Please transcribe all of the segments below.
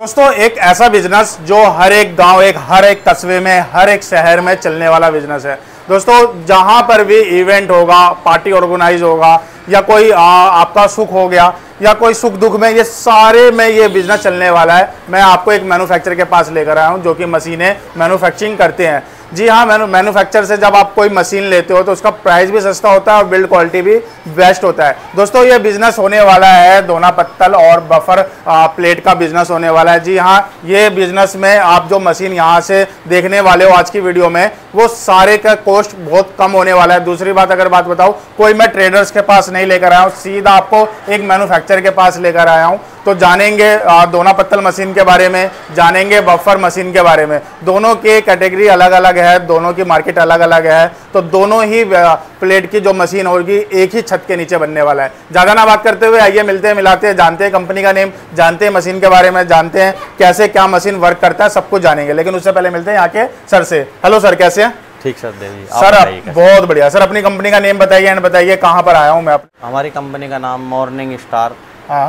दोस्तों एक ऐसा बिजनेस जो हर एक गांव, हर एक कस्बे में, हर एक शहर में चलने वाला बिजनेस है। दोस्तों जहां पर भी इवेंट होगा, पार्टी ऑर्गेनाइज होगा या कोई आपका सुख हो गया या कोई सुख दुख में, ये सारे में ये बिजनेस चलने वाला है। मैं आपको एक मैन्युफैक्चरर के पास लेकर आया हूं जो कि मशीनें मैन्युफैक्चरिंग करते हैं। जी हाँ, मैन्युफैक्चर से जब आप कोई मशीन लेते हो तो उसका प्राइस भी सस्ता होता है और बिल्ड क्वालिटी भी बेस्ट होता है। दोस्तों ये बिजनेस होने वाला है दोना पत्तल और बफर प्लेट का बिजनेस होने वाला है। जी हाँ, ये बिजनेस में आप जो मशीन यहाँ से देखने वाले हो आज की वीडियो में, वो सारे का कॉस्ट बहुत कम होने वाला है। दूसरी बात अगर बात बताऊँ, कोई मैं ट्रेडर्स के पास नहीं लेकर आया हूँ, सीधा आपको एक मैन्युफैक्चरर के पास लेकर आया हूँ। तो जानेंगे दोना पत्तल मशीन के बारे में, जानेंगे बफर मशीन के बारे में। दोनों की कैटेगरी अलग अलग है, दोनों की मार्केट अलग अलग है। तो दोनों ही प्लेट की जो मशीन होगी एक ही छत के नीचे बनने वाला है। ज़्यादा ना बात करते हुए आइए मिलते हैं, मिलाते हैं, जानते हैं कंपनी का नेम, जानते हैं मशीन के बारे में, जानते हैं कैसे क्या मशीन वर्क करता है, सब कुछ जानेंगे। लेकिन उससे पहले मिलते हैं यहाँ के सर से। हेलो सर, कैसे हैं? ठीक सर देवी। सर बहुत बढ़िया। सर अपनी कंपनी का नेम बताइए एंड बताइए कहाँ पर आया हूँ मैं। हमारी कंपनी का नाम मॉर्निंग स्टार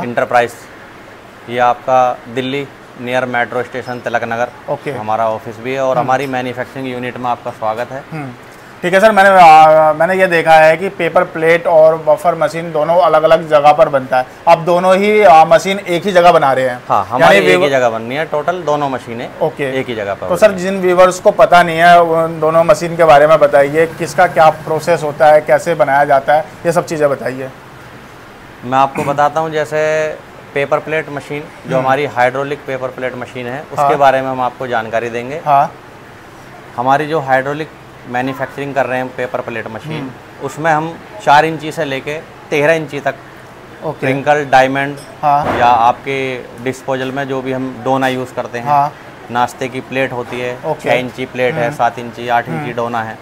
इंटरप्राइज, ये आपका Delhi near metro station Tilak Nagar. Okay. हमारा ऑफिस भी है और हमारी मैन्युफैक्चरिंग यूनिट में आपका स्वागत है। ठीक है सर, मैंने ये देखा है कि पेपर प्लेट और बफर मशीन दोनों अलग अलग जगह पर बनता है। आप दोनों ही मशीन एक ही जगह बना रहे हैं? हाँ, हमारी एक ही जगह बननी है। टोटल दोनों मशीनें ओके एक ही जगह पर। तो सर जिन व्यूवर्स को पता नहीं है उन दोनों मशीन के बारे में बताइए, किसका क्या प्रोसेस होता है, कैसे बनाया जाता है, ये सब चीज़ें बताइए। मैं आपको बताता हूँ, जैसे पेपर प्लेट मशीन जो हमारी हाइड्रोलिक पेपर प्लेट मशीन है उसके बारे में हम आपको जानकारी देंगे। हाँ। हमारी जो हाइड्रोलिक मैन्युफैक्चरिंग कर रहे हैं पेपर प्लेट मशीन, उसमें हम 4 इंची से लेके 13 इंची तक क्रिंकल, डायमंड या आपके डिस्पोजल में जो भी हम डोना यूज़ करते हैं, नाश्ते की प्लेट होती है, 6 इंची प्लेट है, 7 इंची, 8 इंची डोना है,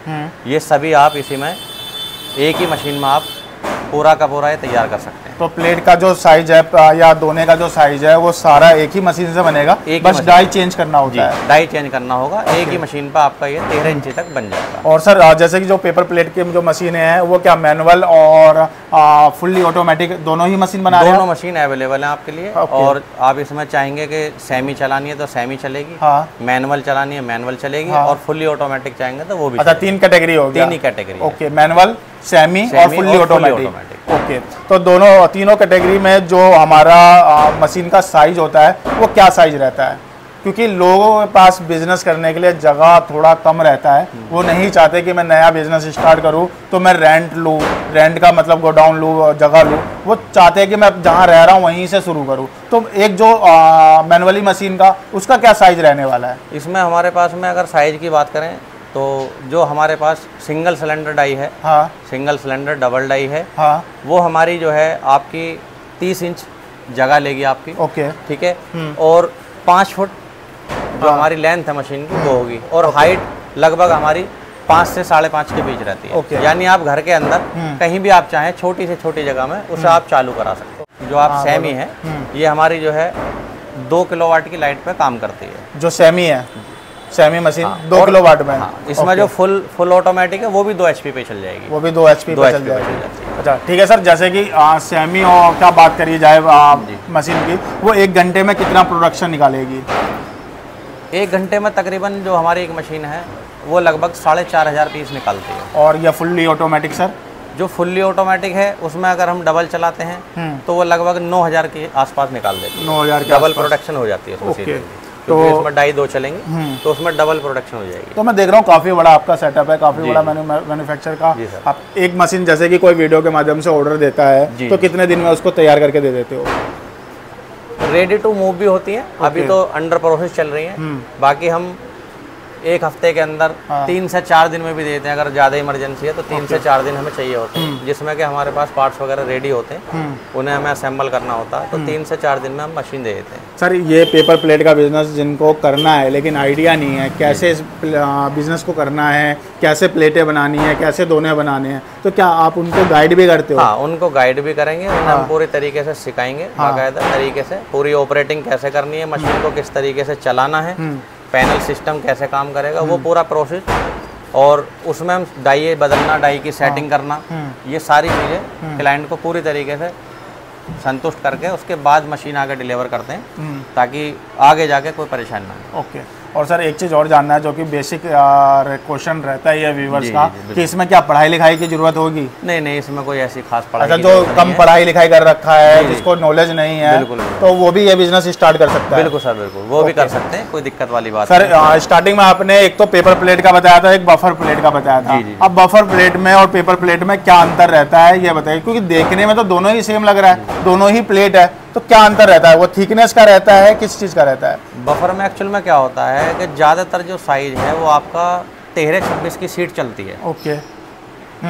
ये सभी आप इसी में एक ही मशीन में आप पूरा का पूरा ये तैयार कर सकते हैं। तो प्लेट का जो साइज है या दोने का जो साइज है वो सारा एक ही मशीन से बनेगा, बस डाई चेंज करना होता है? डाई चेंज करना होगा। एक ही मशीन पर आपका ये 13 इंची तक बन जाएगा। और सर जैसे कि जो पेपर प्लेट की जो मशीनें हैं वो क्या मैनुअल और फुल्ली ऑटोमेटिक दोनों ही मशीन बना रहे हैं? दोनों मशीन अवेलेबल है आपके लिए। और आप इसमें चाहेंगे कि सेमी चलानी है तो सेमी चलेगी, मैनुअल चलानी है मैनुअल चलेगी, और फुल्ली ऑटोमेटिक चाहेंगे तो वो भी। अच्छा, 3 कैटेगरी होगी? 3 ही कैटेगरी। ओके, मैनुअल, सेमी और फुल्ली ऑटोमेटिक। ओके, तो तीनों कैटेगरी में जो हमारा मशीन का साइज होता है वो क्या साइज रहता है? क्योंकि लोगों के पास बिजनेस करने के लिए जगह थोड़ा कम रहता है, वो नहीं चाहते कि मैं नया बिजनेस स्टार्ट करूं तो मैं रेंट लूं, रेंट का मतलब गोडाउन लूं, जगह लूं। वो चाहते हैं कि मैं जहां रह रहा हूं वहीं से शुरू करूं। तो एक जो मैनुअली मशीन का, उसका क्या साइज रहने वाला है? इसमें हमारे पास में अगर साइज की बात करें तो जो हमारे पास सिंगल सिलेंडर डाई है, सिंगल सिलेंडर डबल डाई है, वो हमारी जो है आपकी 30 इंच जगह लेगी आपकी। ओके, ठीक है। और 5 फुट जो हमारी लेंथ है मशीन की वो होगी, और हाइट लगभग हमारी 5 से 5.5 के बीच रहती है। यानी आप घर के अंदर कहीं भी आप चाहें छोटी से छोटी जगह में उसे आप चालू करा सकते हो। जो आप सेमी है, ये हमारी जो है 2 किलोवाट की लाइट पे काम करती है। जो सेमी है, सेमी मशीन 2 किलोवाट में। इसमें जो फुल ऑटोमेटिक है वो भी 2 HP पे चल जाएगी। वो भी 2 HP पे चल जाएगी। अच्छा ठीक है सर, जैसे कि सेमी और क्या बात करी जाए मशीन की, वो 1 घंटे में कितना प्रोडक्शन निकालेगी? 1 घंटे में तकरीबन जो हमारी एक मशीन है वो लगभग 4,500 पीस निकालती है। और यह फुल्ली ऑटोमेटिक सर? जो फुल्ली ऑटोमेटिक है उसमें अगर हम डबल चलाते हैं तो वो लगभग 9,000 के आसपास निकाल देती है। 9,000 के डबल प्रोडक्शन हो जाती है। तो इसमें डाई 2 चलेंगे तो उसमें डबल प्रोडक्शन हो जाएगी। तो मैं देख रहा हूँ काफ़ी बड़ा आपका सेटअप है, काफ़ी बड़ा मैन्युफैक्चर का। आप एक मशीन जैसे कि कोई वीडियो के माध्यम से ऑर्डर देता है तो कितने दिन में उसको तैयार करके दे देते हो? रेडी टू मूव भी होती है, अभी तो अंडर प्रोसेस चल रही है। बाकी हम 1 हफ्ते के अंदर 3 से 4 दिन में भी देते हैं। अगर ज़्यादा इमरजेंसी है तो 3 से 4 दिन हमें चाहिए होते हैं, जिसमें कि हमारे पास पार्ट्स वगैरह रेडी होते हैं, उन्हें हमें असेंबल करना होता है। तो 3 से 4 दिन में हम मशीन दे देते हैं। सर ये पेपर प्लेट का बिजनेस जिनको करना है लेकिन आइडिया नहीं है कैसे इस बिजनेस को करना है, कैसे प्लेटें बनानी है, कैसे दोने बनाने हैं, तो क्या आप उनको गाइड भी करते हो? हाँ, उनको गाइड भी करेंगे, उन्हें हम पूरे तरीके से सिखाएंगे, बाकायदा तरीके से पूरी ऑपरेटिंग कैसे करनी है, मशीन को किस तरीके से चलाना है, पैनल सिस्टम कैसे काम करेगा, वो पूरा प्रोसेस। और उसमें हम डाई बदलना, डाई की सेटिंग करना, ये सारी चीज़ें क्लाइंट को पूरी तरीके से संतुष्ट करके उसके बाद मशीन आगे डिलीवर करते हैं, ताकि आगे जाके कोई परेशानी ना हो। ओके। और सर एक चीज़ और जानना है जो कि बेसिक क्वेश्चन रहता है ये व्यूवर्स का, कि इसमें क्या पढ़ाई लिखाई की जरूरत होगी? नहीं नहीं, इसमें कोई ऐसी खास पढ़ाई अच्छा, जो कम पढ़ाई लिखाई कर रखा है, जिसको नॉलेज नहीं है, तो वो भी ये बिजनेस स्टार्ट कर सकता है? बिल्कुल सर, बिल्कुल, वो भी कर सकते हैं, कोई दिक्कत वाली बात सर। स्टार्टिंग में आपने एक तो पेपर प्लेट का बताया था, एक बफर प्लेट का बताया था। अब बफर प्लेट में और पेपर प्लेट में क्या अंतर रहता है ये बताइए, क्योंकि देखने में तो दोनों ही सेम लग रहा है, दोनों ही प्लेट है, तो क्या अंतर रहता है? वो थिकनेस का रहता है, किस चीज़ का रहता है? बफर में एक्चुअल में क्या होता है कि ज़्यादातर जो साइज है वो आपका 13-26 की सीट चलती है। ओके।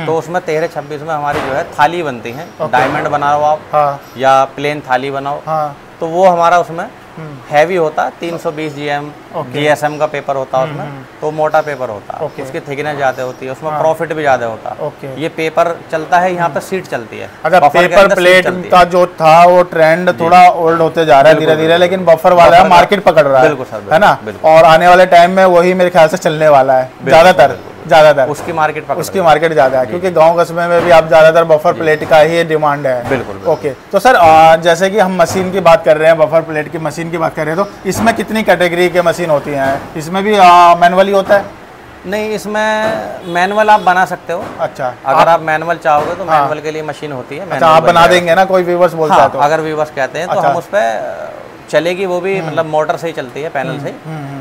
तो उसमें 13-26 में हमारी जो है थाली बनती है, डायमंड बनाओ आप, हाँ, या प्लेन थाली बनाओ, हाँ, तो वो हमारा उसमें हैवी होता है, 320 GM GSM का पेपर होता है उसमें, तो मोटा पेपर होता है, उसकी थिकनेस ज़्यादा होती है, उसमें प्रॉफिट भी ज़्यादा होता है। ये पेपर चलता है, यहाँ पे सीट चलती है। अच्छा, पेपर प्लेट का जो था वो ट्रेंड थोड़ा ओल्ड होते जा रहा है धीरे धीरे, लेकिन बफर वाला मार्केट पकड़ रहा है। बिल्कुल सर, है ना? और आने वाले टाइम में वही मेरे ख्याल से चलने वाला है ज़्यादातर उसकी मार्केट ज़्यादा है, क्योंकि गांव कस्बे में भी आप ज़्यादातर बफर प्लेट का ही डिमांड है। बिल्कुल। ओके। तो सर जैसे कि हम मशीन की बात कर रहे हैं, बफर प्लेट की मशीन की बात कर रहे हैं, तो इसमें कितनी कैटेगरी के मशीन होती हैं? इसमें भी मैनुअली होता है? नहीं, इसमें मैनुअल आप बना सकते हो। अच्छा, अगर आप मैनुअल चाहोगे तो मैनुअल के लिए मशीन होती है। अच्छा, आप बना देंगे ना? कोई व्यूवर्स बोलता है तो? अगर व्यूवर्स कहते हैं तो हम उस पर चलेगी, वो भी मतलब मोटर से ही चलती है, पैनल से।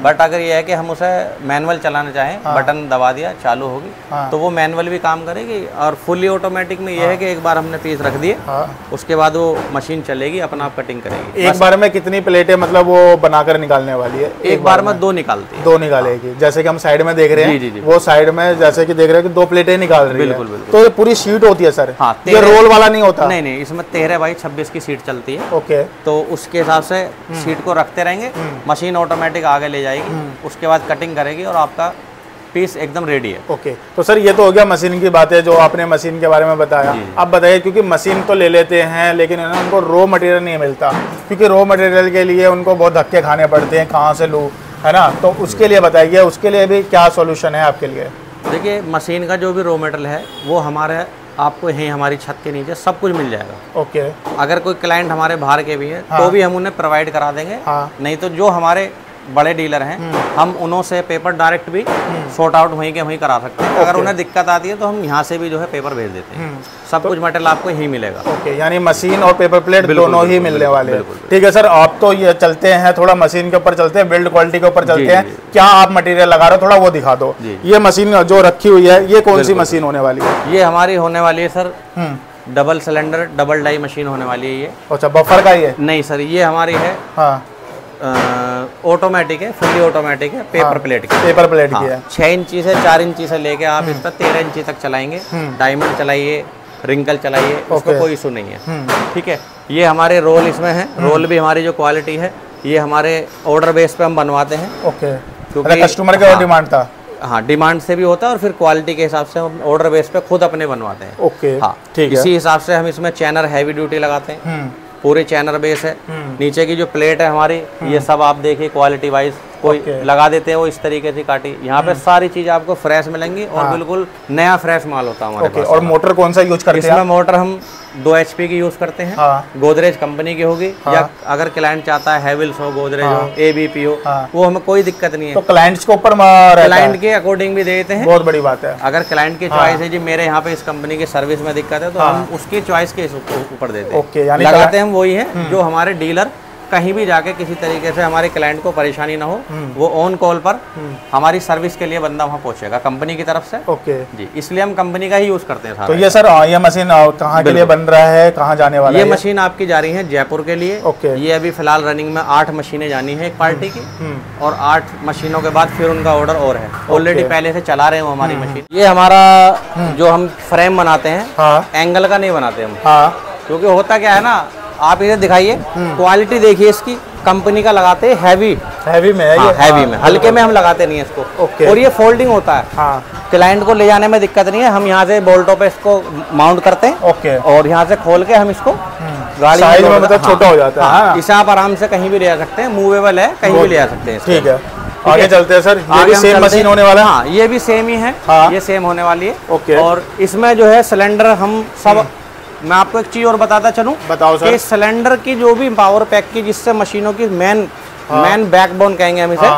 बट अगर ये है कि हम उसे मैनुअल चलाना चाहें, बटन दबा दिया चालू होगी, तो वो मैनुअल भी काम करेगी। और फुली ऑटोमेटिक में ये है कि एक बार हमने पीस रख दिए, उसके बाद वो मशीन चलेगी, अपना आप कटिंग करेगी। एक बार में कितनी प्लेटें मतलब वो बनाकर निकालने वाली है? एक बार में 2 निकालती है। 2 निकालेगी। जैसे कि हम साइड में देख रहे हैं, वो साइड में जैसे कि देख रहे हैं कि 2 प्लेटें निकाल रही है। बिल्कुल। तो ये पूरी शीट होती है सर? हाँ, ये रोल वाला नहीं होता? नहीं, इसमें 13x26 की सीट चलती है। ओके। तो उसके हिसाब से सीट को रखते रहेंगे, मशीन ऑटोमेटिक आगे ले जाएगी, उसके बाद कटिंग करेगी और आपका पीस एकदम रेडी है। ओके। तो सर ये तो हो गया मशीन की बात है, जो आपने मशीन के बारे में बताया। अब बताइए, क्योंकि मशीन तो ले लेते हैं लेकिन उनको रॉ मटेरियल नहीं मिलता, क्योंकि रॉ मटेरियल के लिए उनको बहुत धक्के खाने पड़ते हैं, कहाँ से लूँ, है ना? तो उसके लिए बताइए, उसके लिए भी क्या सोल्यूशन है आपके लिए? देखिए, मशीन का जो भी रॉ मटेरियल है वो हमारे आपको यहीं हमारी छत के नीचे सब कुछ मिल जाएगा। ओके। अगर कोई क्लाइंट हमारे बाहर के भी हैं, तो भी हम उन्हें प्रोवाइड करा देंगे। नहीं तो जो हमारे बड़े डीलर हैं, हम उन्हों से पेपर डायरेक्ट भी सॉर्ट आउट वहीं के वहीं करा सकते हैं। अगर उन्हें दिक्कत आती है तो हम यहाँ से भी जो है पेपर भेज देते हैं। सब कुछ मटेरियल आपको यहीं मिलेगा। ओके, यानी मशीन और पेपर प्लेट दोनों ही मिलने वाले हैं। ठीक है सर, आप तो ये चलते हैं, थोड़ा मशीन के ऊपर चलते हैं, बिल्ड क्वालिटी के ऊपर चलते हैं। क्या आप मटेरियल लगा रहे हो, थोड़ा वो दिखा दो। ये मशीन जो रखी हुई है, ये कौन सी मशीन होने वाली है? ये हमारी होने वाली है sir double cylinder double die machine होने वाली है ये। अच्छा, बफर का ही है? नहीं सर, ये हमारी है ऑटोमेटिक है, फुल्ली ऑटोमेटिक है, पेपर प्लेट की। पेपर प्लेट की है। 6 इंची से 4 इंची से लेके आप इस पर 13 इंची तक चलाएंगे। डायमंड चलाइए, रिंकल चलाइए, उसको कोई इशू नहीं है। ठीक है। ये हमारे रोल इसमें है, रोल भी हमारी जो क्वालिटी है ये हमारे ऑर्डर बेस पे हम बनवाते हैं। ओके, क्योंकि कस्टमर का डिमांड था। हाँ, डिमांड से भी होता है और फिर क्वालिटी के हिसाब से हम ऑर्डर बेस पे खुद अपने बनवाते हैं। ओके, हाँ, ठीक है। इसी हिसाब से हम इसमें चैनर हैवी ड्यूटी लगाते हैं, पूरे चैनर बेस है। नीचे की जो प्लेट है हमारी, ये सब आप देखिए क्वालिटी वाइज कोई लगा देते हैं वो इस तरीके से काटी। यहाँ पे सारी चीज आपको फ्रेश मिलेंगी और बिल्कुल नया फ्रेश माल होता है हमारे पास। और मोटर कौन सा यूज करते हैं? इसमें मोटर हम 2 HP की यूज करते हैं। गोदरेज कंपनी की होगी, या अगर क्लाइंट चाहता है हैवेल्स हो, गोदरेज हो, ABP हो, वो हमें कोई दिक्कत नहीं है। तो क्लाइंट्स के ऊपर क्लाइंट के अकॉर्डिंग भी देते हैं। बहुत बड़ी बात है। अगर क्लाइंट की चॉइस है जी मेरे यहाँ पे इस कंपनी की सर्विस में दिक्कत है, तो हम उसकी चॉइस के ऊपर देते हैं। लगाते हम वही है जो हमारे डीलर कहीं भी जाके किसी तरीके से हमारे क्लाइंट को परेशानी ना हो, वो ऑन कॉल पर हमारी सर्विस के लिए बंदा वहाँ पहुँचेगा कंपनी की तरफ से। ओके जी, इसलिए हम कंपनी का ही यूज करते हैं। तो ये सर ये मशीन कहाँ के लिए बन रहा है, कहाँ जाने वाला है? ये मशीन आपकी जा रही है जयपुर के लिए। ओके। ये अभी फिलहाल रनिंग में 8 मशीनें जानी है एक पार्टी की, और 8 मशीनों के बाद फिर उनका ऑर्डर और है। ऑलरेडी पहले से चला रहे हैं वो हमारी मशीन। ये हमारा जो हम फ्रेम बनाते हैं, एंगल का नहीं बनाते हम, क्योंकि होता क्या है ना, आप इसे दिखाइए, क्वालिटी देखिए इसकी, कंपनी का लगाते हैं हैवी में है। हैवी में, हल्के में हम लगाते नहीं है इसको। और ये फोल्डिंग होता है, क्लाइंट को ले जाने में दिक्कत नहीं है। हम यहाँ से बोल्टों पे इसको माउंट करते हैं, और यहाँ से खोल के हम इसको गाड़ी में मतलब छोटा हो जाता है। इसे आप आराम से कहीं भी ले जा सकते हैं, मूवेबल है, कहीं भी ले जा सकते हैं। ठीक है, आगे चलते हैं सर। ये भी सेम मशीन होने वाला है? हाँ, ये भी सेम ही है। ये सेम होने वाली है। ओके। और इसमें जो है सिलेंडर हम सब मैं आपको एक चीज और बताता चलूं, बताओ सर। कि सिलेंडर की जो भी पावर पैक की जिससे मशीनों की मेन बैकबोन कहेंगे हम इसे,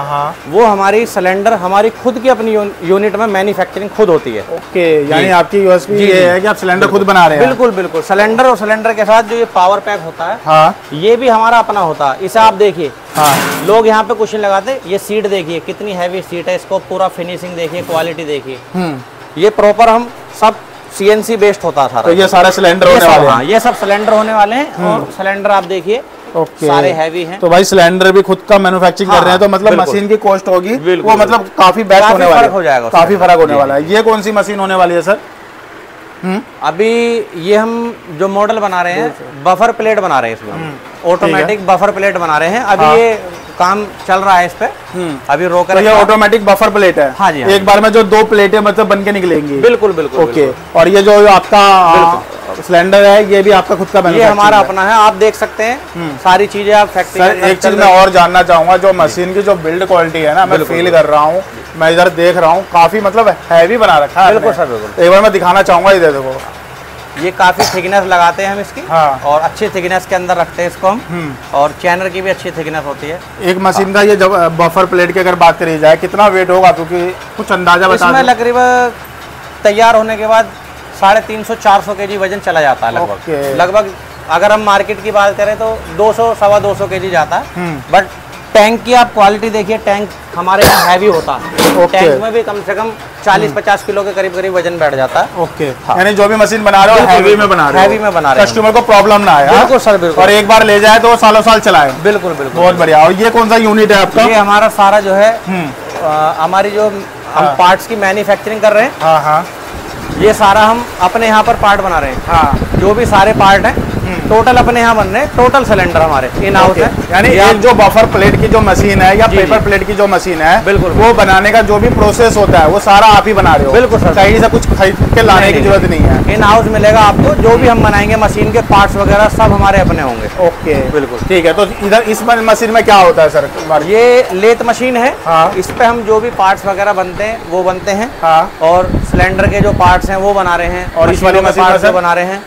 वो हमारी सिलेंडर हमारी खुद की अपनी यूनिट में मैन्युफैक्चरिंग खुद होती है। ओके, यानी आपकी यूएसपी ये है कि आप सिलेंडर खुद बना रहे हैं। बिल्कुल बिल्कुल, सिलेंडर और सिलेंडर के साथ जो ये पावर पैक होता है, हाँ, ये भी हमारा अपना होता है। इसे आप देखिए, हाँ, लोग यहाँ पे क्वेश्चन लगाते, ये सीट देखिए कितनी हैवी सीट है, इसको पूरा फिनिशिंग देखिए, क्वालिटी देखिए। ये प्रॉपर हम सब सीएनसी बेस्ड होता है सारा। तो ये सारा सिलेंडर होने वाले हैं। ये सब सिलेंडर होने वाले हैं, और सिलेंडर आप देखिए सारे हैवी हैं। तो भाई सिलेंडर भी खुद का मैन्युफैक्चरिंग कर रहे हैं, तो मतलब मशीन की कॉस्ट होगी वो मतलब काफी बेस्ट होने वाली है, हो जाएगा, काफी फर्क होने वाला है। ये कौन सी मशीन होने वाली है सर? अभी ये हम जो मॉडल बना रहे हैं, बफर प्लेट बना रहे हैं इसमें, ऑटोमेटिक बफर प्लेट बना रहे हैं। अभी ये काम चल रहा है इस पे, अभी रोक रहे हैं। ये ऑटोमेटिक बफर प्लेट है। हाँ जी, हाँ। एक बार में जो 2 प्लेटें मतलब बन के निकलेंगी। बिल्कुल बिल्कुल। ओके, और ये जो आपका सिलेंडर है, ये भी आपका खुद का ये हमारा अपना है, आप देख सकते हैं सारी चीजें आप फैक्ट्री। सर एक चीज मैं और जानना चाहूंगा, जो मशीन की जो बिल्ड क्वालिटी है ना, मैं फील कर रहा हूँ, मैं इधर देख रहा हूँ, काफी मतलब हैवी बना रखा है। बिल्कुल सर, बिल्कुल। एक बार मैं दिखाना चाहूंगा, इधर देखो, ये काफी थिकनेस लगाते हैं हम इसकी। हाँ। और अच्छी थिकनेस के अंदर रखते हैं इसको हम, और चैनर की भी अच्छी थिकनेस होती है। एक मशीन का ये जब बफर प्लेट की अगर बात करी जाए, कितना वेट होगा, क्योंकि कुछ अंदाजा बता इसमें तकरीबन तैयार होने के बाद 350-400 kg वजन चला जाता है लगभग। लगभग अगर हम मार्केट की बात करें तो 200-225 kg जाता है। बट टैंक की आप क्वालिटी देखिए, टैंक हमारे यहाँ हैवी होता है। टैंक में भी कम से कम 40-50 किलो के करीब करीब वजन बैठ जाता है। ओके, यानी जो भी मशीन बना रहे हो हैवी में बना रहे हो, हैवी में बना रहे हो, कस्टमर को प्रॉब्लम ना आए। बिल्कुल सर, बिल्कुल। और एक बार ले जाए तो सालों साल चलाए। बिल्कुल बिल्कुल, बहुत बढ़िया। और ये कौन सा यूनिट है आपका? ये हमारा सारा जो है हमारी जो हम पार्ट्स की मैन्युफैक्चरिंग कर रहे हैं। हाँ हाँ, ये सारा हम अपने यहाँ पर पार्ट बना रहे हैं। हाँ, जो भी सारे पार्ट हैं टोटल अपने यहाँ बन रहे हैं। टोटल सिलेंडर हमारे इन हाउस है। यानी एक जो बफर प्लेट की जो मशीन है या पेपर प्लेट की जो मशीन है, बिल्कुल, वो बनाने का जो भी प्रोसेस होता है वो सारा आप ही बना रहे हो? बिल्कुल सर, कहीं से कुछ खरीद के लाने की जरूरत नहीं है। इन हाउस मिलेगा आपको, जो भी हम बनाएंगे मशीन के पार्ट्स वगैरह सब हमारे अपने होंगे। ओके, बिल्कुल ठीक है। तो इधर इस मशीन में क्या होता है सर? ये लेथ मशीन है। हाँ। इस पे हम जो भी पार्ट्स वगैरह बनते हैं वो बनते हैं। हाँ। और सिलेंडर के जो पार्ट्स हैं वो बना रहे हैं, और इस वाली मशीन में बना रहे हैं।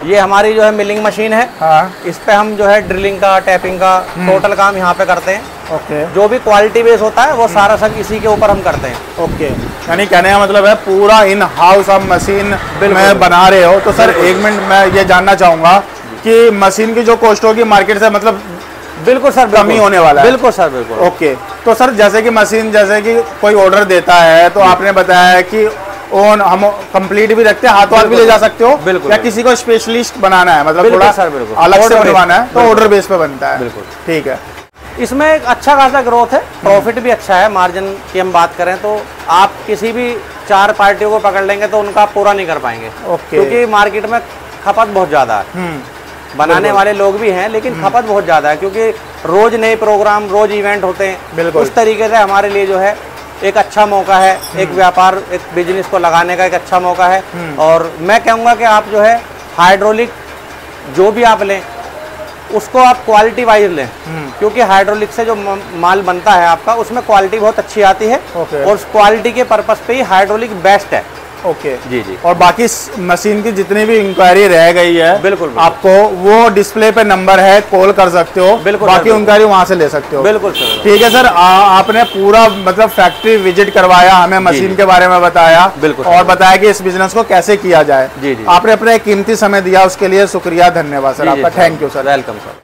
ये हमारी जो है मिलिंग मशीन है। हाँ। इस पे हम जो है ड्रिलिंग का, टैपिंग का टोटल काम यहाँ पे करते हैं। ओके, जो जो भी क्वालिटी बेस होता है वो सारा सब इसी के ऊपर हम करते हैं। ओके, यानी कहने का मतलब है पूरा इन हाउस आप मशीन में बना रहे हो। तो सर एक मिनट मैं ये जानना चाहूंगा कि मशीन की जो कॉस्ट होगी मार्केट से मतलब बिल्कुल सर, कमी होने वाला है? बिल्कुल सर, बिल्कुल। ओके, तो सर जैसे कि मशीन, जैसे कि कोई ऑर्डर देता है तो आपने बताया है कि ओन हम कंप्लीट भी रखते हैं, हाथों हाथ भी ले जा सकते हो। बिल्कुल। या किसी को स्पेशलिस्ट बनाना है, मतलब बिल्कुल थोड़ा सर, बिल्कुल। अलग से बनवाना है, तो ऑर्डर बेस पे बनता है। बिल्कुल, ठीक है। इसमें एक अच्छा खासा ग्रोथ है, प्रॉफिट भी अच्छा है। मार्जिन की हम बात करें तो आप किसी भी 4 पार्टियों को पकड़ लेंगे तो उनका पूरा नहीं कर पाएंगे। ओके, क्योंकि मार्केट में खपत बहुत ज़्यादा है। बनाने वाले लोग भी हैं, लेकिन खपत बहुत ज़्यादा है, क्योंकि रोज नए प्रोग्राम, रोज इवेंट होते हैं। बिल्कुल। उस तरीके से हमारे लिए जो है एक अच्छा मौका है, एक व्यापार, एक बिजनेस को लगाने का एक अच्छा मौका है। और मैं कहूँगा कि आप जो है हाइड्रोलिक जो भी आप लें उसको आप क्वालिटी वाइज लें, क्योंकि हाइड्रोलिक से जो माल बनता है आपका, उसमें क्वालिटी बहुत अच्छी आती है। ओके। और उस क्वालिटी के पर्पस पे ही हाइड्रोलिक बेस्ट है। ओके, जी जी। और बाकी मशीन की जितनी भी इंक्वायरी रह गई है, बिल्कुल, आपको वो डिस्प्ले पे नंबर है, कॉल कर सकते हो। बिल्कुल, बाकी इंक्वायरी वहां से ले सकते हो। बिल्कुल सर। ठीक है सर, आपने पूरा मतलब फैक्ट्री विजिट करवाया, हमें मशीन के बारे में बताया। बिल्कुल, और बताया कि इस बिजनेस को कैसे किया जाए। जी जी। आपने अपना कीमती समय दिया, उसके लिए शुक्रिया, धन्यवाद सर आपका। Thank you sir. Welcome sir.